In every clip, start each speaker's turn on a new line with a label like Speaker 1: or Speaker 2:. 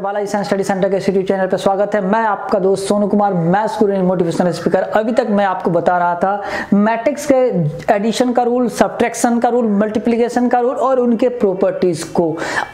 Speaker 1: Balaji science study centre के YouTube channel पर स्वागत है। मैं आपका दोस्त सोनू कुमार, मैथ्स गुरु मोटिवेशनल स्पीकर। अभी तक मैं आपको बता रहा था मैट्रिक्स के एडिशन का रूल, सब्ट्रैक्शन का रूल, मल्टीप्लिकेशन का रूल और उनके प्रॉपर्टीज को।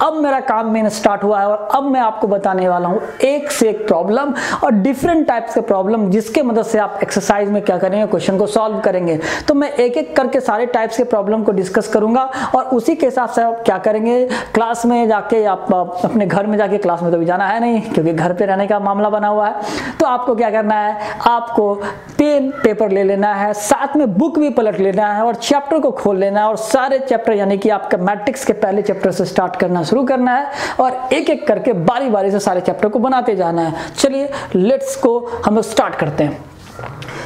Speaker 1: अब मेरा काम में स्टार्ट हुआ है और अब मैं आपको बताने वाला हूँ एक से एक प्रॉब्लम और डिफरेंट टाइप्स के प्रॉब्लम, जिसके मदद से आप एक्सरसाइज में क्या करेंगे, क्वेश्चन को सॉल्व करेंगे। तो मैं एक एक करके सारे टाइप्स के प्रॉब्लम को डिस्कस करूंगा और उसी के हिसाब से आप क्या करेंगे, क्लास में जाके आप अपने घर में जाके, क्लास में तो भी जाना है नहीं क्योंकि घर पे रहने का मामला बना हुआ है, तो आपको क्या करना है, आपको पेन पेपर ले लेना है, साथ में बुक भी पलट लेना है और चैप्टर को खोल लेना है और सारे चैप्टर यानी कि आपका मैट्रिक्स के पहले चैप्टर से स्टार्ट करना शुरू करना है और एक एक करके बारी बारी से सारे चैप्टर को बनाते जाना है। चलिए लेट्स को हम लोग स्टार्ट करते हैं।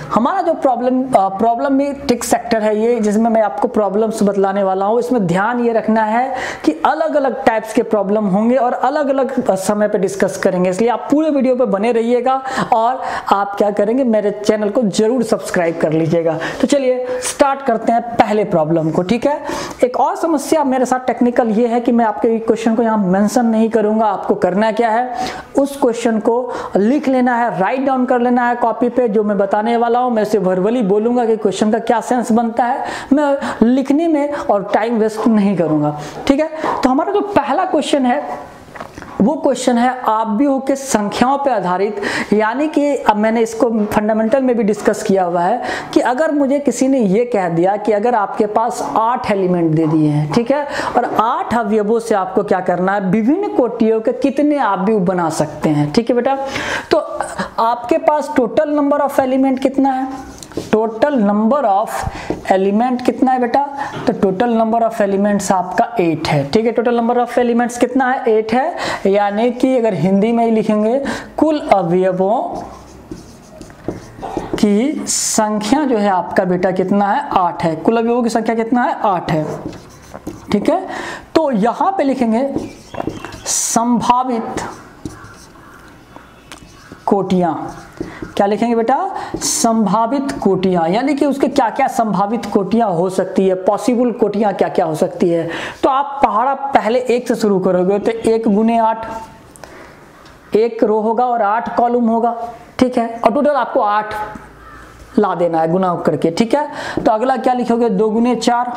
Speaker 1: हमारा जो प्रॉब्लम में टिक सेक्टर है ये, जिसमें मैं आपको प्रॉब्लम्स बतलाने वाला हूँ। इसमें ध्यान ये रखना है कि अलग अलग टाइप्स के प्रॉब्लम होंगे और अलग अलग समय पे डिस्कस करेंगे, इसलिए आप पूरे वीडियो पे बने रहिएगा और आप क्या करेंगे, मेरे चैनल को जरूर सब्सक्राइब कर लीजिएगा। तो चलिए स्टार्ट करते हैं पहले प्रॉब्लम को। ठीक है, एक और समस्या मेरे साथ टेक्निकल ये है कि मैं आपके क्वेश्चन को यहाँ मेंशन नहीं करूंगा। आपको करना क्या है, उस क्वेश्चन को लिख लेना है, राइट डाउन कर लेना है कॉपी पे। जो मैं बताने वाला हूं मैं से वर्बली बोलूंगा कि क्वेश्चन का क्या सेंस बनता है, मैं लिखने में और टाइम वेस्ट नहीं करूंगा। ठीक है, तो हमारा जो पहला क्वेश्चन है वो क्वेश्चन है आव्यूहों के संख्याओं पे आधारित, यानी कि अब मैंने इसको फंडामेंटल में भी डिस्कस किया हुआ है कि अगर मुझे किसी ने ये कह दिया कि अगर आपके पास 8 एलिमेंट दे दिए हैं, ठीक है, और 8 अवयवों से आपको क्या करना है, विभिन्न कोटियों के कितने अवयव बना सकते हैं। ठीक है बेटा, तो आपके पास टोटल नंबर ऑफ एलिमेंट कितना है, टोटल नंबर ऑफ एलिमेंट कितना है बेटा, तो टोटल नंबर ऑफ एलिमेंट्स आपका 8 है। ठीक है, टोटल नंबर ऑफ एलिमेंट्स कितना है, 8 है, यानी कि अगर हिंदी में ही लिखेंगे कुल अवयवों की संख्या जो है आपका बेटा कितना है, 8 है। कुल अवयवों की संख्या कितना है, 8 है। ठीक है, तो यहां पे लिखेंगे संभावित कोटियां। क्या लिखेंगे बेटा, संभावित कोटियां, यानी कि उसके क्या क्या संभावित कोटियां हो सकती है, पॉसिबल कोटियां क्या क्या हो सकती है। तो आप पहाड़ा पहले 1 से शुरू करोगे तो 1 गुने 8, 1 रो होगा और 8 कॉलम होगा। ठीक है, और टोटल आपको 8 ला देना है गुना करके। ठीक है, तो अगला क्या लिखोगे, 2 गुने 4,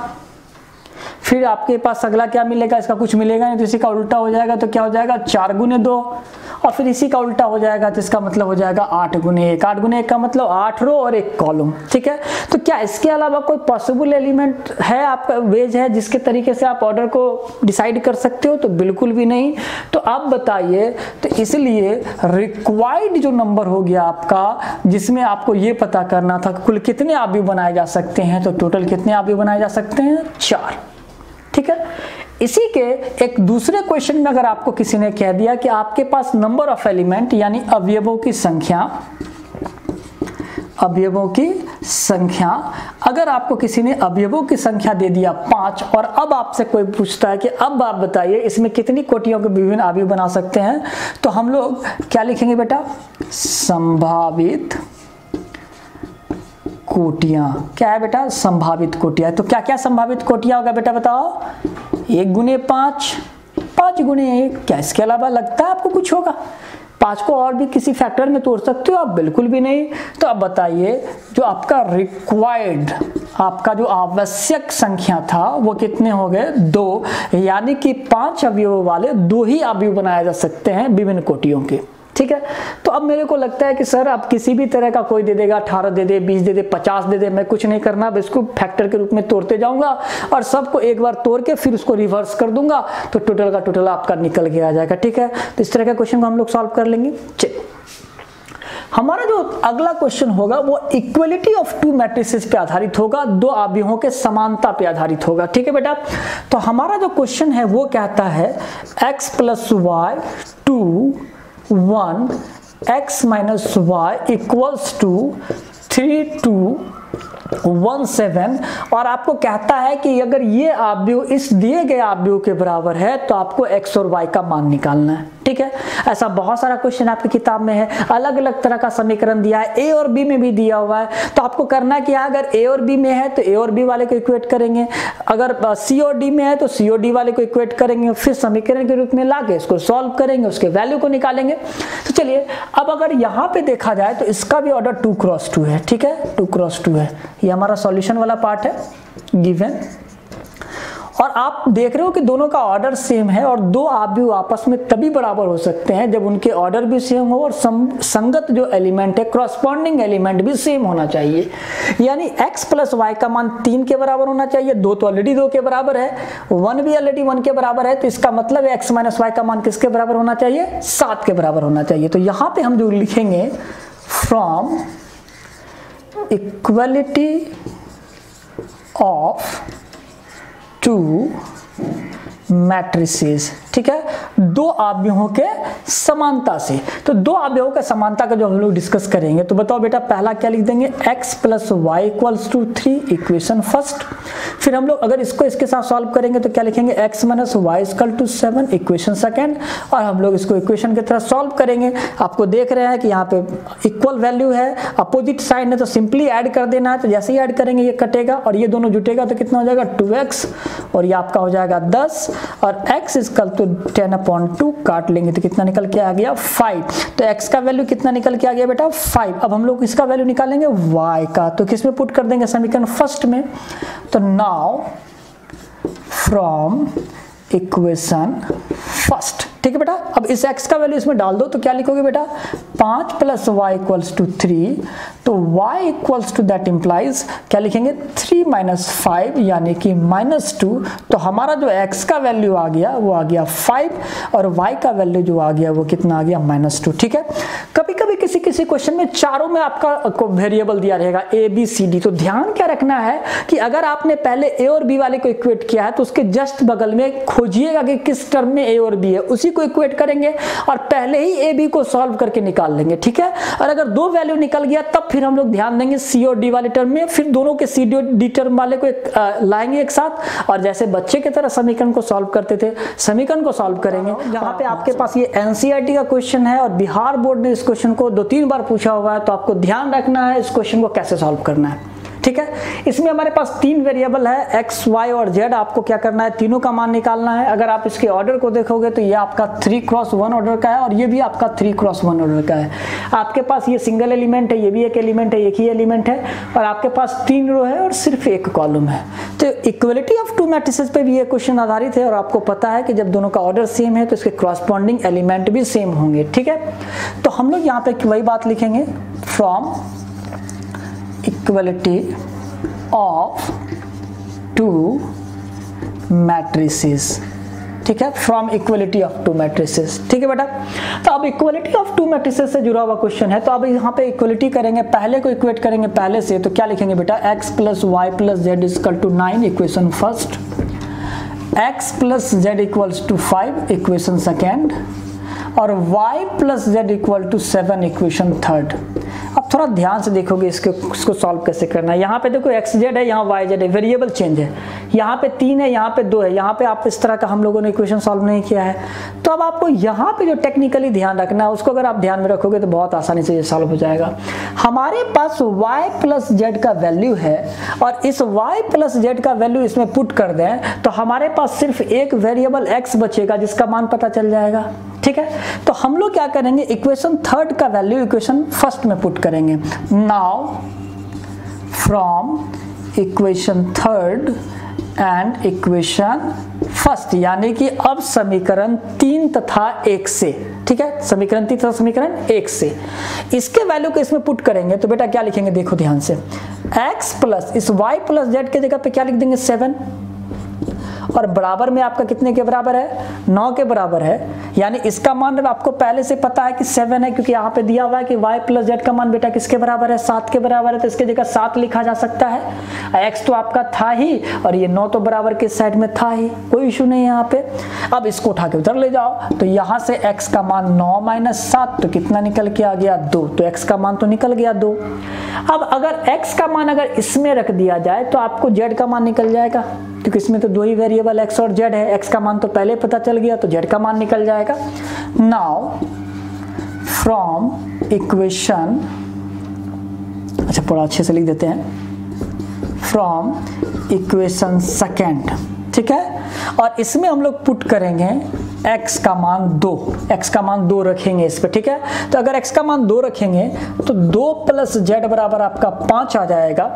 Speaker 1: फिर आपके पास अगला क्या मिलेगा, इसका कुछ मिलेगा नहीं तो इसी का उल्टा हो जाएगा, तो क्या हो जाएगा, 4 गुने 2, और फिर इसी का उल्टा हो जाएगा तो इसका मतलब हो जाएगा 8 गुने 1। 8 गुने 1 का मतलब 8 रो और 1 कॉलम। ठीक है, तो क्या इसके अलावा कोई पॉसिबल एलिमेंट है, आपका वेज है जिसके तरीके से आप ऑर्डर को डिसाइड कर सकते हो, तो बिल्कुल भी नहीं। तो आप बताइए, तो इसलिए रिक्वायर्ड जो नंबर हो गया आपका, जिसमें आपको ये पता करना था कुल कितने अवयव बनाए जा सकते हैं, तो टोटल कितने अवयव बनाए जा सकते हैं, 4। ठीक है, इसी के एक दूसरे क्वेश्चन में अगर आपको किसी ने कह दिया कि आपके पास नंबर ऑफ एलिमेंट यानी अवयवों की संख्या, अगर आपको किसी ने अवयवों की संख्या दे दिया 5 और अब आपसे कोई पूछता है कि अब आप बताइए इसमें कितनी कोटियों के विभिन्न अवयव बना सकते हैं, तो हम लोग क्या लिखेंगे बेटा, संभावित कोटियां। क्या है बेटा, संभावित कोटियां। तो क्या क्या संभावित कोटियां होगा बेटा बताओ, 1 गुने 5, 5 गुने 1, क्या इसके अलावा लगता है आपको कुछ होगा? 5 को और भी किसी फैक्टर में तोड़ सकते हो आप, बिल्कुल भी नहीं। तो अब बताइए जो आपका रिक्वायर्ड, आपका जो आवश्यक संख्या था वो कितने हो गए, 2, यानी कि 5 अवयवों वाले 2 ही अवयव बनाए जा सकते हैं विभिन्न कोटियों के। ठीक है, तो अब मेरे को लगता है कि सर आप किसी भी तरह का कोई दे देगा, 18 दे दे, 20 दे दे, 50 दे दे, मैं कुछ नहीं करना, अब इसको फैक्टर के रूप में तोड़ते जाऊंगा और सबको एक बार तोड़ के फिर उसको रिवर्स कर दूंगा, तो टोटल का टोटल आपका निकल के आ जाएगा। ठीक है, तो इस तरह का क्वेश्चन को हम लोग सॉल्व कर लेंगे। चलिए, हमारा जो अगला क्वेश्चन होगा वो इक्वलिटी ऑफ 2 मैट्रिसेस पे आधारित होगा, 2 अवयवों के समानता पे आधारित होगा। ठीक है बेटा, तो हमारा जो क्वेश्चन है वो कहता है x + y 2 1 x - y = 3 2 17 और आपको कहता है कि अगर ये आव्यूह इस दिए गए आव्यूह के बराबर है तो आपको x और y का मान निकालना है। ठीक है, ऐसा बहुत सारा क्वेश्चन आपकी किताब में है, अलग अलग तरह का समीकरण दिया है, a और b में भी दिया हुआ है। तो आपको करना क्या है, अगर a और b में है तो a और b वाले को इक्वेट करेंगे, अगर c और d में है तो c और d वाले को इक्वेट करेंगे, फिर समीकरण के रूप में लाके इसको सॉल्व करेंगे, उसके वैल्यू को निकालेंगे। तो चलिए अब अगर यहाँ पे देखा जाए तो इसका भी ऑर्डर 2 क्रॉस 2 है। ठीक है, 2 क्रॉस 2 है, ये हमारा सॉल्यूशन वाला पार्ट है गिवन। और आप देख रहे हो कि दोनों का ऑर्डर सेम है और दो आव्यूह आपस में तभी बराबर हो सकते हैं जब उनके ऑर्डर भी सेम हो और संगत जो एलिमेंट है, क्रॉसपॉन्डिंग एलिमेंट भी सेम होना चाहिए। यानी x प्लस वाई का मान 3 के बराबर होना चाहिए, 2 तो ऑलरेडी 2 के बराबर है, 1 भी ऑलरेडी 1 के बराबर है, तो इसका मतलब है x माइनस वाई का मान किसके बराबर होना चाहिए, 7 के बराबर होना चाहिए। तो यहाँ पे हम जो लिखेंगे फ्रॉम इक्वलिटी ऑफ 2 मैट्रिसेस, ठीक है, दो आव्यूहों के समानता से। तो दो आव्यूहों के समानता का जो हम लोग डिस्कस करेंगे, तो बताओ बेटा पहला क्या लिख देंगे, x plus y equals to 3 equation first. फिर हम लोग अगर इसको इसके साथ सॉल्व करेंगे तो क्या लिखेंगे, x minus y equal to 7 equation second. और हम लोग इसको इक्वेशन की तरह सॉल्व करेंगे। आपको देख रहे हैं कि यहाँ पे इक्वल वैल्यू है, अपोजिट साइड है तो सिंपली ऐड कर देना है। तो जैसे ही ऐड करेंगे ये कटेगा और ये दोनों जुटेगा तो कितना हो जाएगा 2x और ये आपका हो जाएगा 10 और x इक्वल टू 10/2 काट लेंगे तो कितना निकल के आ गया 5। तो x का वैल्यू कितना निकल के आ गया बेटा 5। अब हम लोग इसका वैल्यू निकालेंगे y का, तो किस में पुट कर देंगे, समीकरण फर्स्ट में। तो नाउ फ्रॉम इक्वेशन फर्स्ट, ठीक है बेटा। अब इस x का वैल्यू इसमें डाल दो तो क्या लिखोगे बेटा, 5 प्लस वाई इक्वल्स टू 3। तो y equals to that implies क्या लिखेंगे 3 माइनस 5 यानी कि -2। तो हमारा जो x का वैल्यू आ गया वो आ गया 5 और y का वैल्यू जो आ गया वो कितना आ गया -2। ठीक है, कभी कभी किसी किसी क्वेश्चन में चारों में आपका वेरिएबल दिया रहेगा a b c d। तो ध्यान क्या रखना है कि अगर आपने पहले a और b वाले को इक्वेट किया है तो उसके जस्ट बगल में खोजिएगा कि किस टर्म में a और b है, उसी को इक्वेट करेंगे और पहले ही a b को सॉल्व करके निकाल लेंगे। ठीक है, और अगर दो वैल्यू निकल गया तब फिर हम लोग ध्यान देंगे c और d वाले टर्म में, फिर दोनों के c और d टर्म वाले को लाएंगे एक साथ और जैसे बच्चे की तरह समीकरण को सॉल्व करते थे समीकरण को सॉल्व करेंगे। यहाँ पे आपके पास ये एनसीईआरटी का क्वेश्चन है और बिहार बोर्ड ने इस क्वेश्चन को 2-3 बार पूछा हुआ है, तो आपको ध्यान रखना है इस क्वेश्चन को कैसे सॉल्व करना है। ठीक है, इसमें हमारे पास 3 वेरिएबल है x, y और z। आपको क्या करना है, तीनों का मान निकालना है। अगर आप इसके ऑर्डर को देखोगे तो ये आपका 3x1 ऑर्डर का है और ये भी आपका 3x1 ऑर्डर का है। आपके पास ये सिंगल एलिमेंट है, ये भी एक एलिमेंट है, एक ही एलिमेंट है और आपके पास 3 रो है और सिर्फ एक कॉलम है। तो इक्वलिटी ऑफ 2 मैट्रिसेस पे भी ये क्वेश्चन आधारित है और आपको पता है कि जब दोनों का ऑर्डर सेम है तो इसके क्रॉसपॉन्डिंग एलिमेंट भी सेम होंगे। ठीक है, तो हम लोग यहाँ पे वही बात लिखेंगे, फ्रॉम इक्वलिटी ऑफ 2 मैट्रिसेस। ठीक है, फ्रॉम इक्वलिटी ऑफ 2 मैट्रिसेस। ठीक है बेटा, तो अब इक्वलिटी ऑफ 2 मैट्रिसेस से जुड़ा हुआ क्वेश्चन है। तो अब यहाँ पे इक्वलिटी करेंगे, पहले को इक्वेट करेंगे पहले से। तो क्या लिखेंगे बेटा, x plus y plus z equal to 9 equation first, x plus z equals to 5 equation second और y plus z equal to 7 equation third. अब थोड़ा ध्यान से देखोगे इसको सॉल्व कैसे करना है। यहाँ पे देखो x z है, यहाँ y z है, वेरिएबल चेंज है। यहाँ पे 3 है, यहाँ पे 2 है। यहाँ पे आप इस तरह का हम लोगों ने इक्वेशन सॉल्व नहीं किया है। तो अब आपको यहाँ पे जो टेक्निकली ध्यान रखना है उसको अगर आप ध्यान में रखोगे तो बहुत आसानी से ये सॉल्व हो जाएगा। हमारे पास y प्लस जेड का वैल्यू है और इस y प्लस जेड का वैल्यू इसमें पुट कर दें तो हमारे पास सिर्फ एक वेरिएबल x बचेगा जिसका मान पता चल जाएगा। ठीक है, तो हम लोग क्या करेंगे, इक्वेशन थर्ड का वैल्यू इक्वेशन फर्स्ट में पुट करेंगे। Now from equation third and equation first, यानी कि अब समीकरण 3 तथा 1 से, ठीक है, समीकरण 3 तथा समीकरण 1 से इसके वैल्यू को इसमें पुट करेंगे। तो बेटा क्या लिखेंगे, देखो ध्यान से, x प्लस इस y प्लस जेड के जगह पे क्या लिख देंगे 7 और बराबर में आपका कितने के बराबर है, 9 के बराबर है। यानी इसका मान आपको पहले से पता है कि 7 है, क्योंकि यहाँ पे दिया हुआ है कि y प्लस जेड का मान बेटा किसके बराबर है, 7 के बराबर है, तो इसके जगह 7 लिखा जा सकता है। x तो आपका था ही और ये 9 तो बराबर के साइड में था ही, कोई इशू नहीं है यहाँ पे। अब इसको उठा के उधर ले जाओ, तो यहाँ से x का मान 9 माइनस 7 तो कितना निकल के आ गया, 2। तो x का मान तो निकल गया 2। अब अगर x का मान अगर इसमें रख दिया जाए तो आपको z का मान निकल जाएगा, क्योंकि इसमें तो दो ही वेरिएबल x और z है। x का मान तो पहले पता चल गया, तो z का मान निकल जाएगा। नाउ फ्रॉम इक्वेशन, अच्छा थोड़ा अच्छे से लिख देते हैं, फ्रॉम इक्वेशन सेकेंड, ठीक है। और इसमें हम लोग पुट करेंगे x का मान 2, x का मान 2 रखेंगे इस पे, ठीक है। तो अगर x का मान 2 रखेंगे तो 2 प्लस z बराबर आपका 5 आ जाएगा,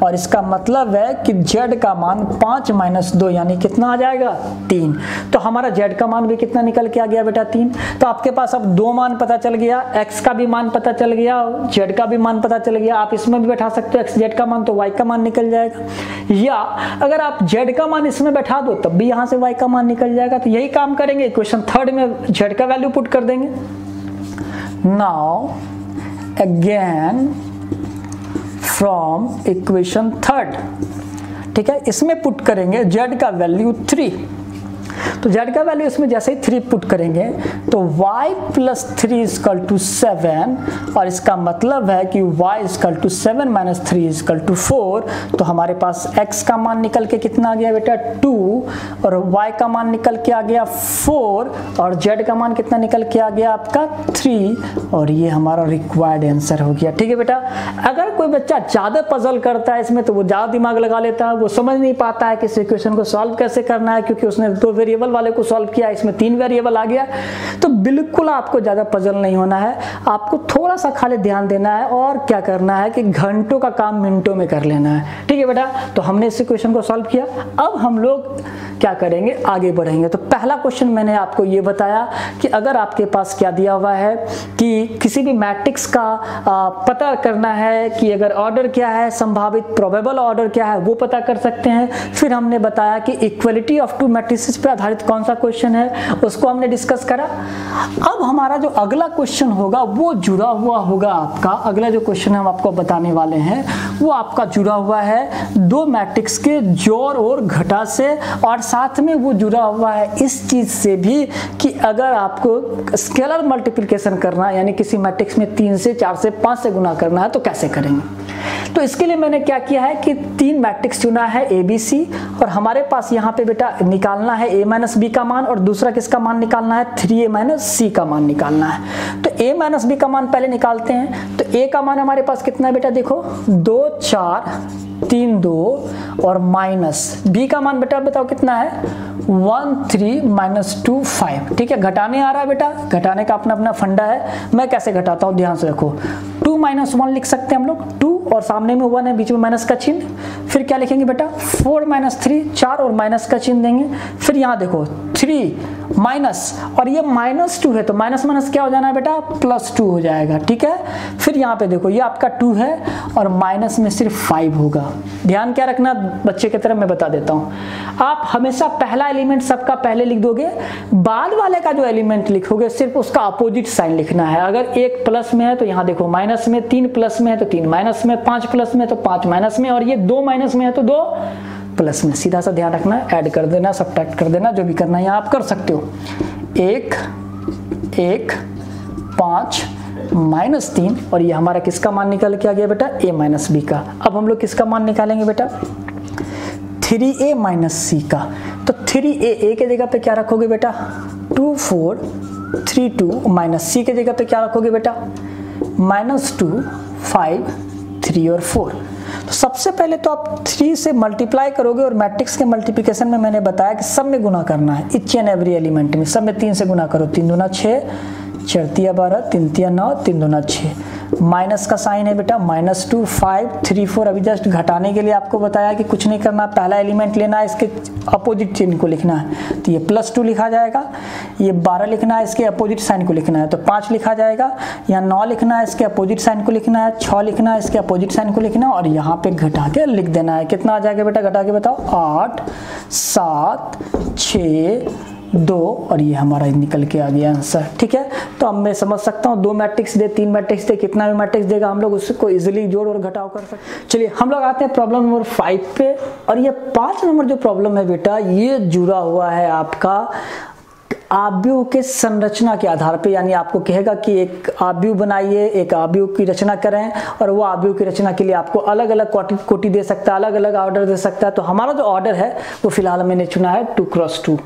Speaker 1: और इसका मतलब है कि z का मान 5 माइनस 2 यानी कितना आ जाएगा, 3। तो हमारा z का मान भी कितना निकल के आ गया बेटा, 3। तो आपके पास अब 2 मान पता चल गया, x का भी मान पता चल गया, z का भी मान पता चल गया। आप इसमें भी बैठा सकते हो x z का मान, तो y का मान निकल जाएगा, या अगर आप z का मान इसमें बैठा दो तब भी यहाँ से y का मान निकल जाएगा। तो यही काम करेंगे, इक्वेशन थर्ड में z का वैल्यू पुट कर देंगे। Now again from equation third, ठीक है, इसमें पुट करेंगे z का वैल्यू 3। तो z का वैल्यू इसमें जैसे ही 3 पुट करेंगे तो y प्लस 3 इजकल टू 7, और इसका मतलब है कि y equal to 7 minus 3 equal to 4। तो हमारे पास x का मान निकल के कितना आ गया बेटा, 2, और y का मान निकल के आ गया 4, और z का मान कितना निकल के आ गया आपका 3, और ये हमारा रिक्वायर्ड आंसर हो गया, ठीक है बेटा। अगर कोई बच्चा ज़्यादा पजल करता है इसमें तो वो ज़्यादा दिमाग लगा लेता है, वो समझ नहीं पाता है कि इस इक्वेशन को सॉल्व कैसे करना है, क्योंकि उसने 2 वेरिएबल वाले को सॉल्व किया, इसमें 3 वेरिएबल आ गया। तो बिल्कुल आपको ज़्यादा पजल नहीं होना है, आपको थोड़ा सा खाली ध्यान देना है, और क्या करना है कि घंटों का काम मिनटों में कर लेना है, ठीक है बेटा। तो हमने इस इक्वेशन को सॉल्व किया, अब हम लोग क्या करेंगे, आगे बढ़ेंगे। तो पहला क्वेश्चन मैंने आपको ये बताया कि अगर आपके पास क्या दिया हुआ है कि किसी भी मैट्रिक्स का पता करना है कि अगर ऑर्डर क्या है, संभावित प्रोबेबल ऑर्डर क्या है, वो पता कर सकते हैं। फिर हमने बताया कि इक्वलिटी ऑफ 2 मैट्रिसेस पे आधारित कौन सा क्वेश्चन है, उसको हमने डिस्कस करा। अब हमारा जो अगला क्वेश्चन होगा वो जुड़ा हुआ होगा आपका, अगला जो क्वेश्चन हम आपको बताने वाले हैं वो आपका जुड़ा हुआ है 2 मैट्रिक्स के जोड़ और घटा से, और साथ में वो जुड़ा हुआ है इस चीज से भी कि अगर आपको स्केलर मल्टीप्लिकेशन करना है, यानी किसी मैट्रिक्स में 3 से 4 से 5 से गुना करना है, तो कैसे करेंगे। तो इसके लिए मैंने क्या किया है कि 3 मैट्रिक्स चुना है ए बी सी, और हमारे पास यहाँ पे बेटा निकालना है a माइनस बी का मान, और दूसरा किसका मान निकालना है, 3a माइनस सी का मान निकालना है। तो a माइनस बी का मान पहले निकालते हैं। तो a का मान हमारे पास कितना है बेटा, देखो 2 4 3 2, और माइनस b का मान बेटा बताओ कितना है, 1 3 माइनस 2 5, ठीक है। घटाने आ रहा है बेटा, घटाने का अपना अपना फंडा है। मैं कैसे घटाता हूँ ध्यान से रखो, 2 माइनस 1 लिख सकते हैं हम लोग, 2 और सामने में 1 है, बीच में माइनस का चिन्ह। फिर क्या लिखेंगे बेटा, 4 माइनस 3, 4 और माइनस का चिन्ह देंगे। फिर यहाँ देखो 3 माइनस, और ये माइनस 2 है तो माइनस माइनस क्या हो जाना है बेटा, प्लस 2 हो जाएगा, ठीक है। फिर यहाँ पे देखो ये आपका 2 है और माइनस में सिर्फ 5 होगा। ध्यान क्या रखना बच्चे की तरह मैं बता देता हूँ, आप हमेशा पहला एलिमेंट सबका पहले लिख दोगे, बाद वाले का जो एलिमेंट लिखोगे सिर्फ उसका अपोजिट साइन लिखना है। अगर 1 प्लस में है तो यहाँ देखो माइनस में, 3 प्लस में है तो 3 माइनस में, 5 प्लस में तो 5 माइनस में, और ये 2 माइनस में है तो 2 प्लस में। सीधा सा ध्यान रखना, ऐड कर देना, सब्ट्रैक्ट कर देना, जो भी करना है आप कर सकते हो। 1 1 5 माइनस 3, और ये हमारा किसका मान निकल के आ गया बेटा, a माइनस बी का। अब हम लोग किसका मान निकालेंगे बेटा, 3a माइनस सी का। तो 3a के जगह पे क्या रखोगे बेटा, 2 4 3 2, माइनस सी के जगह पे क्या रखोगे बेटा, -2 5 3 और 4। तो सबसे पहले तो आप 3 से मल्टीप्लाई करोगे, और मैट्रिक्स के मल्टीप्लिकेशन में मैंने बताया कि सब में गुना करना है, इच एंड एवरी एलिमेंट में सब में 3 से गुना करो। 3 दूना 6, 4 तिया 12, 3 तिया 9, 3 दूना 6, माइनस का साइन है बेटा, -2 5 3 4। अभी जस्ट घटाने के लिए आपको बताया कि कुछ नहीं करना, पहला एलिमेंट लेना है, इसके अपोजिट चिन्ह को लिखना है। तो ये +2 लिखा जाएगा, ये 12 लिखना है, इसके अपोजिट साइन को लिखना है, तो 5 लिखा जाएगा। यहाँ 9 लिखना है, इसके अपोजिट साइन को लिखना है, 6 लिखना है, इसके अपोजिट साइन को लिखना है, और यहाँ पे घटा के लिख देना है। कितना आ जाएगा बेटा, घटा के बताओ। 8 7 6 2, और ये हमारा निकल के आ गया आंसर। ठीक है, तो अब मैं समझ सकता हूँ 2 मैट्रिक्स दे, 3 मैट्रिक्स दे, कितना भी मैट्रिक्स देगा हम लोग उसको इजीली जोड़ और घटाव कर सकते हैं। चलिए हम लोग आते हैं प्रॉब्लम नंबर 5 पे, और ये 5 नंबर जो प्रॉब्लम है बेटा, ये जुड़ा हुआ है आपका आव्यूह के संरचना के आधार पे। यानी आपको कहेगा कि एक आव्यूह बनाइए, एक आव्यूह की रचना करें, और वो आव्यूह की रचना के लिए आपको अलग अलग कोटि दे सकता है, अलग अलग ऑर्डर दे सकता है। तो हमारा जो ऑर्डर है वो फिलहाल मैंने चुना है 2x2।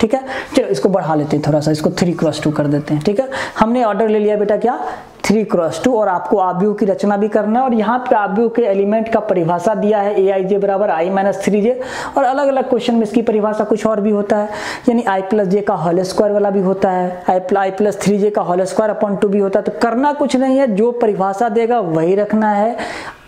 Speaker 1: ठीक है, चलो इसको बढ़ा लेते हैं थोड़ा सा, इसको 3x2 कर देते हैं। ठीक है, हमने ऑर्डर ले लिया बेटा क्या, 3x2, और आपको आव्यूह की रचना भी करना है। और यहाँ पे आव्यूह के एलिमेंट का परिभाषा दिया है aij बराबर i - 3j, और अलग अलग क्वेश्चन में इसकी परिभाषा कुछ और भी होता है, यानी i + j का होल स्क्वायर वाला भी होता है, i + 3j का होल स्क्वायर अपॉन 2 भी होता है। तो करना कुछ नहीं है, जो परिभाषा देगा वही रखना है।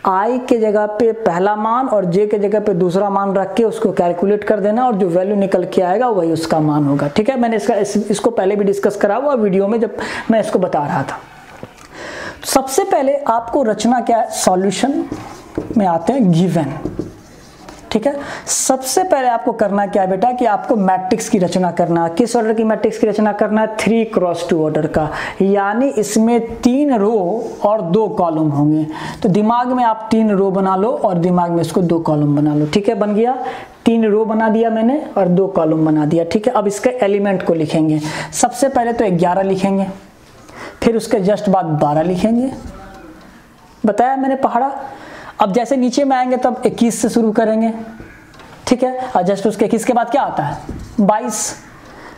Speaker 1: i के जगह पे पहला मान और j के जगह पे दूसरा मान रख के उसको कैलकुलेट कर देना, और जो वैल्यू निकल के आएगा वही उसका मान होगा। ठीक है, मैंने इसको पहले भी डिस्कस करा हुआ वीडियो में जब मैं इसको बता रहा था। सबसे पहले आपको रचना क्या है, सॉल्यूशन में आते हैं, गिवन। ठीक है, सबसे पहले आपको करना क्या है बेटा कि आपको मैट्रिक्स की रचना करना है। किस ऑर्डर की मैट्रिक्स की रचना करना है, 3x2 ऑर्डर का, यानी इसमें 3 रो और 2 कॉलम होंगे। तो दिमाग में आप 3 रो बना लो और दिमाग में इसको 2 कॉलम बना लो। ठीक है, बन गया, 3 रो बना दिया मैंने और 2 कॉलम बना दिया। ठीक है, अब इसके एलिमेंट को लिखेंगे। सबसे पहले तो 11 लिखेंगे, फिर उसके जस्ट बाद 12 लिखेंगे, बताया मैंने पहाड़ा। अब जैसे नीचे में आएंगे तब 21 से शुरू करेंगे। ठीक है, और जस्ट उसके 21 के बाद क्या आता है, 22।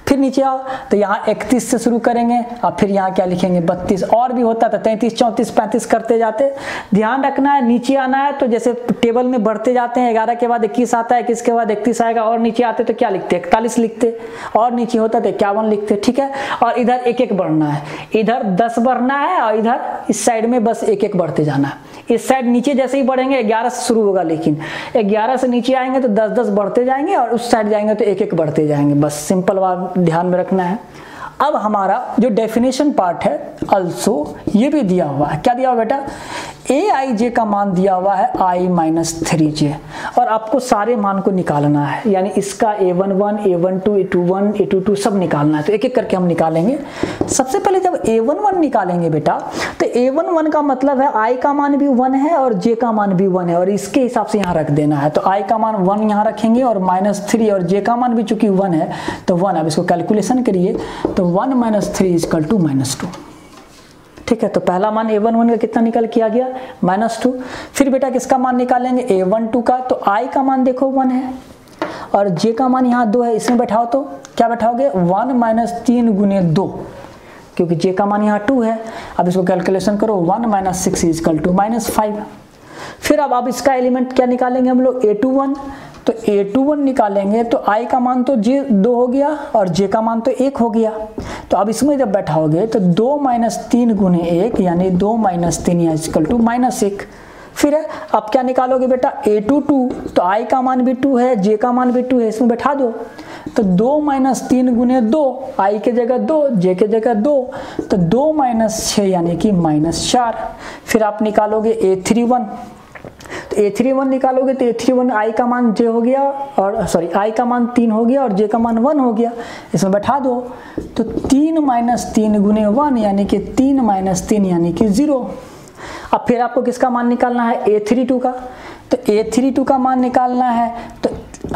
Speaker 1: फिर नीचे आओ तो यहाँ 31 से शुरू करेंगे, और फिर यहाँ क्या लिखेंगे, 32। और भी होता था 33 34 35 करते जाते। ध्यान रखना है, नीचे आना है तो जैसे टेबल में बढ़ते जाते हैं, 11 के बाद 21 आता है, 21 के बाद 31 आएगा, और नीचे आते तो क्या लिखते, 41 लिखते, और नीचे होता तो 51 लिखते। ठीक है, और इधर एक एक बढ़ना है, इधर 10 बढ़ना है, और इधर इस साइड में बस एक एक बढ़ते जाना है। इस साइड नीचे जैसे ही बढ़ेंगे 11 से शुरू होगा, लेकिन 11 से नीचे आएंगे तो 10 बढ़ते जाएंगे, और उस साइड जाएंगे तो एक एक बढ़ते जाएंगे। बस सिंपल बात ध्यान में रखना है। अब हमारा जो डेफिनेशन पार्ट है, अल्सो ये भी दिया हुआ है। क्या दिया हुआ बेटा, aij का मान दिया हुआ है i - 3j, और आपको सारे मान को निकालना है, यानी इसका a11 a12 a21 a22 सब निकालना है। तो एक एक करके हम निकालेंगे। सबसे पहले जब a11 निकालेंगे बेटा, तो a11 का मतलब है i का मान भी 1 है और j का मान भी 1 है, और इसके हिसाब से यहाँ रख देना है। तो i का मान 1 यहाँ रखेंगे, और -3, और j का मान भी चूंकि 1 है तो 1। अब इसको कैलकुलेशन करिए तो 1 - 3 = -2। ठीक है, तो पहला मान a11 का कितना निकल के आ गया, -2। फिर बेटा किसका मान निकालेंगे, a12 का। तो i का मान देखो 1 है, और j का मान यहाँ 2 है, इसमें बैठाओ तो क्या बैठाओगे, 1 - 3 × 2, क्योंकि j का मान यहाँ 2 है। अब इसको कैलकुलेशन करो, 1 - 6 = -5। फिर अब इसका एलिमेंट क्या निकालेंगे हम लोग, a21। तो a21 निकालेंगे तो i का मान तो 2 हो गया, और j का मान तो 1 हो गया। तो अब इसमें जब बैठाओगे तो 2 - 3 × 1, यानी 2 - 3 = -1। फिर अब क्या निकालोगे बेटा, a22। तो i का मान भी 2 है, j का मान भी 2 है, इसमें बैठा दो। तो 2 - 3 × 2, i के जगह 2, j के जगह 2, तो 2 - 6 यानी कि -4। फिर आप निकालोगे a31। तो a31 निकालोगे तो a31 i का मान j हो गया, और सॉरी i का मान 3 हो गया और j का मान 1 हो गया, इसमें बैठा दो। तो 3 - 3 × 1 यानी कि 3 - 3 यानी कि 0। अब फिर आपको किसका मान निकालना है, a32 का। तो a32 का मान निकालना है तो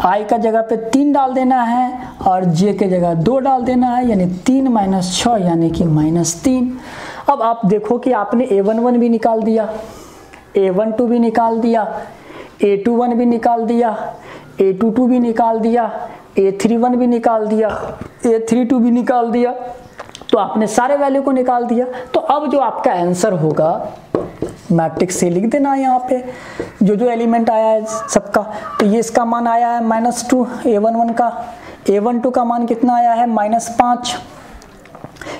Speaker 1: i का जगह पे 3 डाल देना है, और j के जगह 2 डाल देना है, यानी 3 - 6 यानी कि -3। अब आप देखो कि आपने a11 भी निकाल दिया, a12 भी निकाल दिया, a21 भी निकाल दिया, a22 भी निकाल दिया, a31 भी निकाल दिया, a32 भी निकाल दिया। तो आपने सारे वैल्यू को निकाल दिया। तो अब जो आपका आंसर होगा मैट्रिक्स से लिख देना यहाँ पे जो एलिमेंट आया है सबका। तो ये इसका मान आया है -2 a11 का, a12 का मान कितना आया है, -5,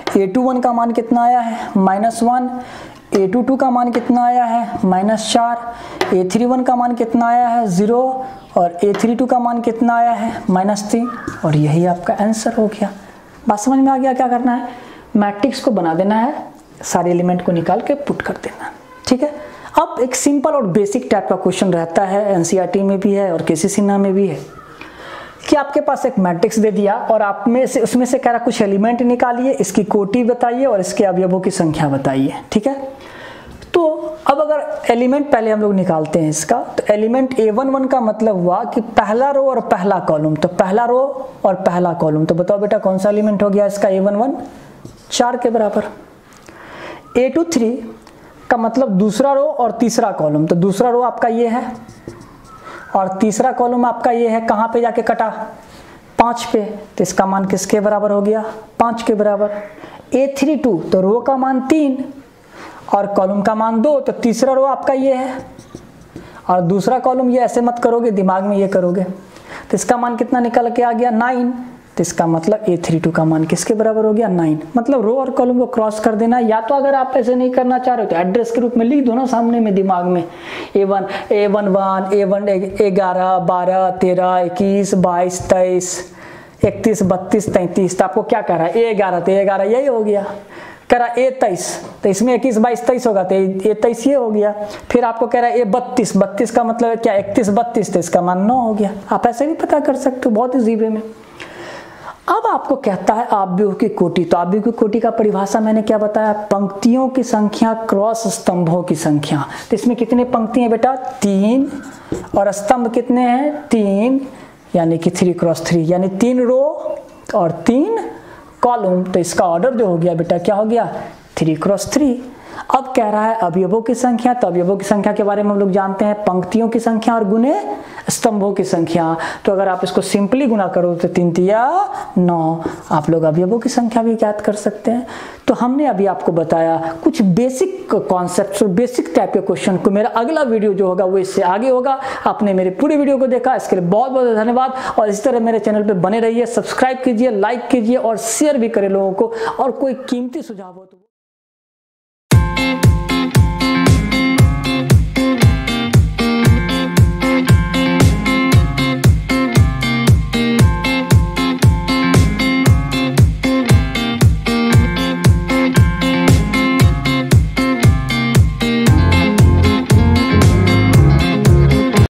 Speaker 1: a21 का मान कितना आया है, -1, A22 का मान कितना आया है -4, A31 का मान कितना आया है 0 और A32 का मान कितना आया है -3 और यही आपका आंसर हो गया। बात समझ में आ गया? क्या करना है, मैट्रिक्स को बना देना है, सारे एलिमेंट को निकाल के पुट कर देना। ठीक है, अब एक सिंपल और बेसिक टाइप का क्वेश्चन रहता है, एनसीईआरटी में भी है और केसी सिन्हा में भी है कि आपके पास एक मैट्रिक्स दे दिया और आप में से उसमें से कह रहा कुछ एलिमेंट निकालिए, इसकी कोटि बताइए और इसके अवयवों की संख्या बताइए। ठीक है, तो अब अगर एलिमेंट पहले हम लोग निकालते हैं इसका, तो एलिमेंट A11 का मतलब हुआ कि पहला रो और पहला कॉलम, तो पहला रो और पहला कॉलम, तो बताओ बेटा कौन सा एलिमेंट हो गया इसका A11? 4 के बराबर। A23 का मतलब दूसरा रो और तीसरा कॉलम, तो दूसरा रो आपका ये है और तीसरा कॉलम आपका ये है, कहाँ पे जाके कटा? 5 पे, तो इसका मान किसके बराबर हो गया? 5 के बराबर। A32 तो रो का मान 3 और कॉलम का मान 2, तो तीसरा रो आपका ये है और दूसरा कॉलम ये ऐसे मत करोगे, दिमाग में ये करोगे, तो इसका मान कितना निकल के आ गया? 9, तो इसका मतलब A32 का मान किसके बराबर हो गया? 9। मतलब रो और कॉलम को क्रॉस कर देना, या तो अगर आप ऐसे नहीं करना चाह रहे हो तो एड्रेस के रूप में लिख दो ना सामने में दिमाग में, A1 A11 A1 11 12 13 21 22 23 31 32 33, तो आपको क्या कह रहा है? A11 तो A11 यही हो गया, कह रहा A23 तो इसमें 21 22 23 होगा, तो A23 ये हो गया। फिर आपको कह रहा है A32, 32 का मतलब क्या? 31 32, तो इसका मान 9 हो गया। आप ऐसे भी पता कर सकते हो बहुत इजी वे में। अब आपको कहता है आव्यूह की कोटि, तो आव्यूह की कोटि का परिभाषा मैंने क्या बताया? पंक्तियों की संख्या क्रॉस स्तंभों की संख्या। तो इसमें कितने पंक्ति हैं बेटा? 3 और स्तंभ कितने हैं? 3, यानी कि 3 क्रॉस 3, यानी 3 रो और 3 कॉलम, तो इसका ऑर्डर जो हो गया बेटा क्या हो गया? 3 क्रॉस 3। अब कह रहा है अवयवों की संख्या, तो अवयवों की संख्या के बारे में हम लोग जानते हैं, पंक्तियों की संख्या और गुने स्तंभों की संख्या। तो अगर आप इसको सिंपली गुना करो तो 3 तिया 9, आप लोग अवयवों की संख्या भी ज्ञात कर सकते हैं। तो हमने अभी आपको बताया कुछ बेसिक कॉन्सेप्ट्स और बेसिक टाइप के क्वेश्चन को। मेरा अगला वीडियो जो होगा वो इससे आगे होगा। आपने मेरे पूरे वीडियो को देखा, इसके लिए बहुत बहुत धन्यवाद और इस तरह मेरे चैनल पर बने रहिए, सब्सक्राइब कीजिए, लाइक कीजिए और शेयर भी करें लोगों को, और कोई कीमती सुझाव हो तो